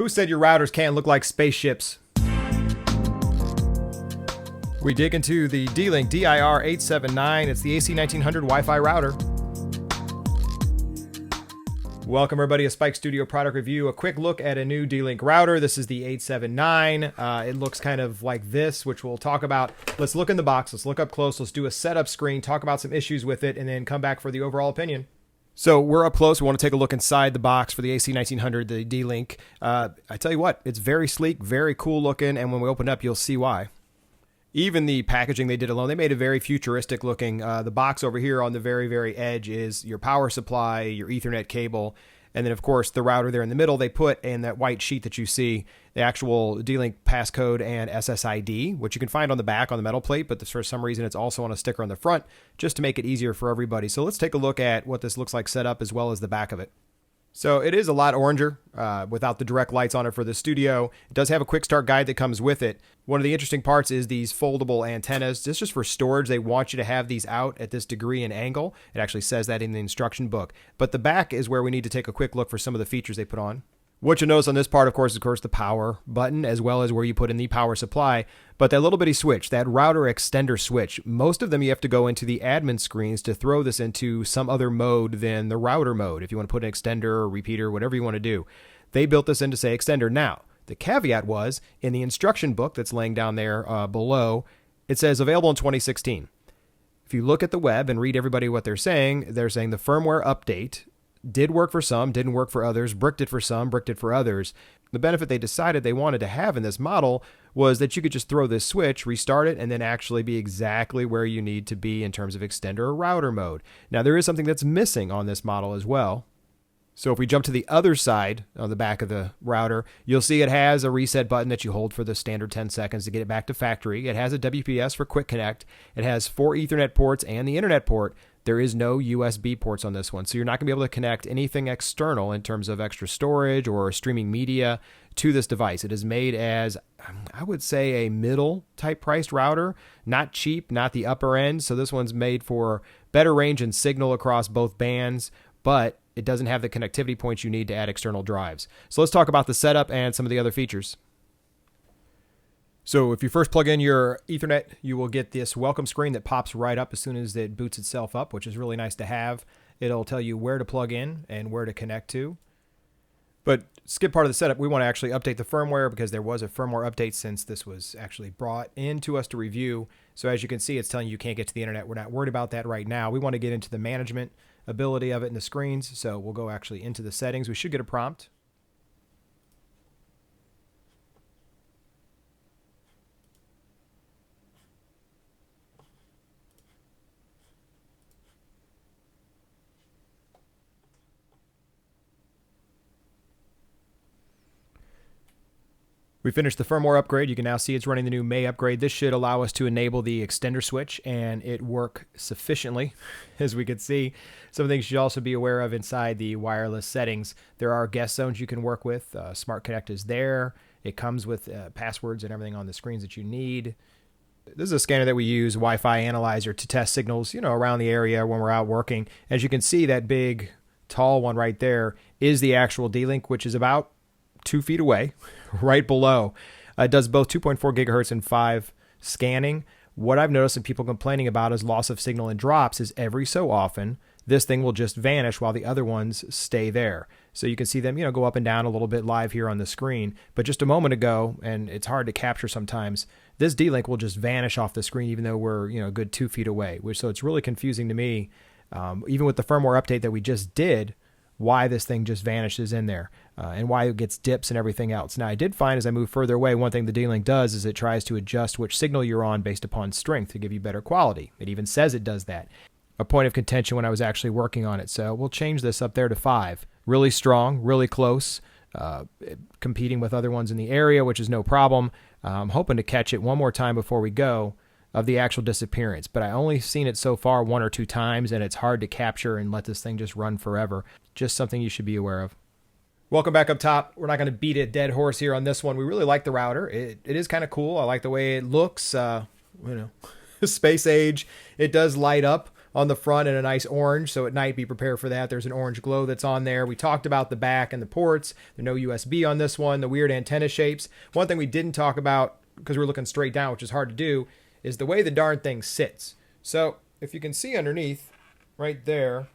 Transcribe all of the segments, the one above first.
Who said your routers can't look like spaceships? We dig into the D-Link DIR-879. It's the AC1900 Wi-Fi router. Welcome everybody to Spike Studio product review. A quick look at a new D-Link router. This is the 879. It looks kind of like this, which we'll talk about. Let's look in the box. Let's look up close. Let's do a setup screen, talk about some issues with it, and then come back for the overall opinion. So we're up close. We want to take a look inside the box for the AC1900, the D-Link. I tell you what, it's very sleek, very cool looking, and when we open it up, you'll see why. Even the packaging they did alone, they made it very futuristic looking. The box over here on the very, very edge is your power supply, your Ethernet cable, and then, of course, the router there in the middle. They put in that white sheet that you see the actual D-Link passcode and SSID, which you can find on the back on the metal plate, but for some reason it's also on a sticker on the front just to make it easier for everybody. So let's take a look at what this looks like set up as well as the back of it. So it is a lot oranger without the direct lights on it for the studio. It does have a quick start guide that comes with it. One of the interesting parts is these foldable antennas. This is just for storage. They want you to have these out at this degree and angle. It actually says that in the instruction book. But the back is where we need to take a quick look for some of the features they put on. What you'll notice on this part, of course, the power button, as well as where you put in the power supply. But that little bitty switch, that router extender switch, most of them you have to go into the admin screens to throw this into some other mode than the router mode. If you want to put an extender or repeater, whatever you want to do. They built this in to say extender. Now, the caveat was, in the instruction book that's laying down there below, it says available in 2016. If you look at the web and read everybody what they're saying the firmware update did work for some, didn't work for others, bricked it for some, bricked it for others. The benefit they decided they wanted to have in this model was that you could just throw this switch, restart it, and then actually be exactly where you need to be in terms of extender or router mode. Now, there is something that's missing on this model as well. So if we jump to the other side on the back of the router, you'll see it has a reset button that you hold for the standard 10 seconds to get it back to factory. It has a WPS for quick connect. It has 4 Ethernet ports and the internet port. There is no USB ports on this one, so you're not going to be able to connect anything external in terms of extra storage or streaming media to this device. It is made as, I would say, a middle type priced router, not cheap, not the upper end. So this one's made for better range and signal across both bands, but it doesn't have the connectivity points you need to add external drives. So let's talk about the setup and some of the other features. So if you first plug in your Ethernet, you will get this welcome screen that pops right up as soon as it boots itself up, which is really nice to have. It'll tell you where to plug in and where to connect to. But skip part of the setup, we want to actually update the firmware because there was a firmware update since this was actually brought into us to review. So as you can see, it's telling you can't get to the internet. We're not worried about that right now. We want to get into the management ability of it in the screens. So we'll go actually into the settings. We should get a prompt. We finished the firmware upgrade. You can now see it's running the new May upgrade. This should allow us to enable the extender switch and it work sufficiently, as we could see. Some things you should also be aware of inside the wireless settings. There are guest zones you can work with. Smart Connect is there. It comes with passwords and everything on the screens that you need. This is a scanner that we use, Wi-Fi analyzer, to test signals, around the area when we're out working. As you can see, that big, tall one right there is the actual D-Link, which is about 2 feet away, right below. It does both 2.4 gigahertz and 5 scanning. What I've noticed and people complaining about is loss of signal and drops is every so often, this thing will just vanish while the other ones stay there. So you can see them, go up and down a little bit live here on the screen. But just a moment ago, and it's hard to capture sometimes, this D-Link will just vanish off the screen even though we're, a good 2 feet away. So it's really confusing to me, even with the firmware update that we just did, why this thing just vanishes in there and why it gets dips and everything else. Now, I did find as I move further away, one thing the D-Link does is it tries to adjust which signal you're on based upon strength to give you better quality. It even says it does that. A point of contention when I was actually working on it. So we'll change this up there to 5. Really strong, really close, competing with other ones in the area, which is no problem. I'm hoping to catch it one more time before we go of the actual disappearance, but I only seen it so far 1 or 2 times, and it's hard to capture and let this thing just run forever. Just something you should be aware of. Welcome back up top. We're not going to beat a dead horse here on this one. We really like the router. It is kind of cool. I like the way it looks. Space age. It does light up on the front and a nice orange. So at night, be prepared for that. There's an orange glow that's on there. We talked about the back and the ports. There's no USB on this one, the weird antenna shapes. One thing we didn't talk about, because we're looking straight down, which is hard to do, is the way the darn thing sits. So if you can see underneath right there,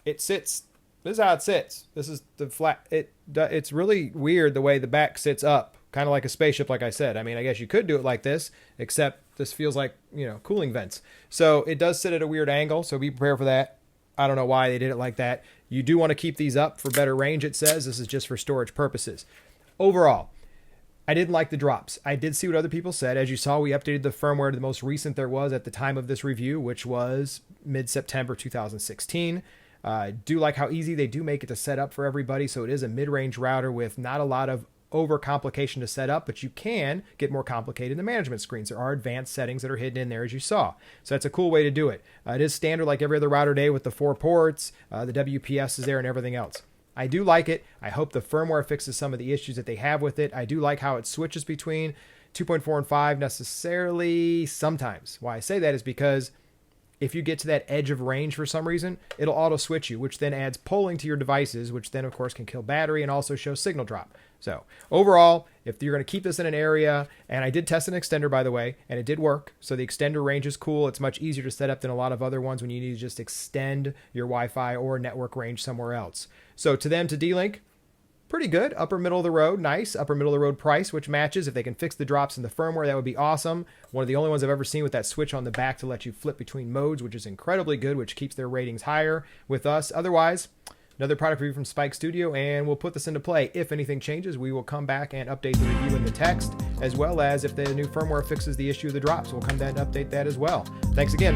it sits. This is how it sits. This is the flat. It's really weird the way the back sits up, kind of like a spaceship, like I said. I mean, I guess you could do it like this, except this feels like, cooling vents. So it does sit at a weird angle, so be prepared for that. I don't know why they did it like that. You do want to keep these up for better range, it says. This is just for storage purposes. Overall, I didn't like the drops. I did see what other people said. As you saw, we updated the firmware to the most recent there was at the time of this review, which was mid-September 2016. Do like how easy they do make it to set up for everybody. So it is a mid-range router with not a lot of overcomplication to set up, but you can get more complicated in the management screens. There are advanced settings that are hidden in there, as you saw. So that's a cool way to do it. It is standard like every other router day with the 4 ports, the WPS is there and everything else. I do like it. I hope the firmware fixes some of the issues that they have with it. I do like how it switches between 2.4 and 5 necessarily sometimes. Why I say that is because if you get to that edge of range for some reason, it'll auto switch you, which then adds polling to your devices, which then of course can kill battery and also show signal drop. So overall, if you're going to keep this in an area, and I did test an extender, by the way, and it did work. So the extender range is cool. It's much easier to set up than a lot of other ones when you need to just extend your Wi-Fi or network range somewhere else. So to them, to D-Link, pretty good. Upper middle of the road, nice. Upper middle of the road price, which matches. If they can fix the drops in the firmware, that would be awesome. One of the only ones I've ever seen with that switch on the back to let you flip between modes, which is incredibly good, which keeps their ratings higher with us. Otherwise, another product review from Spike Studio, and we'll put this into play. If anything changes, we will come back and update the review in the text, as well as if the new firmware fixes the issue of the drops, we'll come back and update that as well. Thanks again.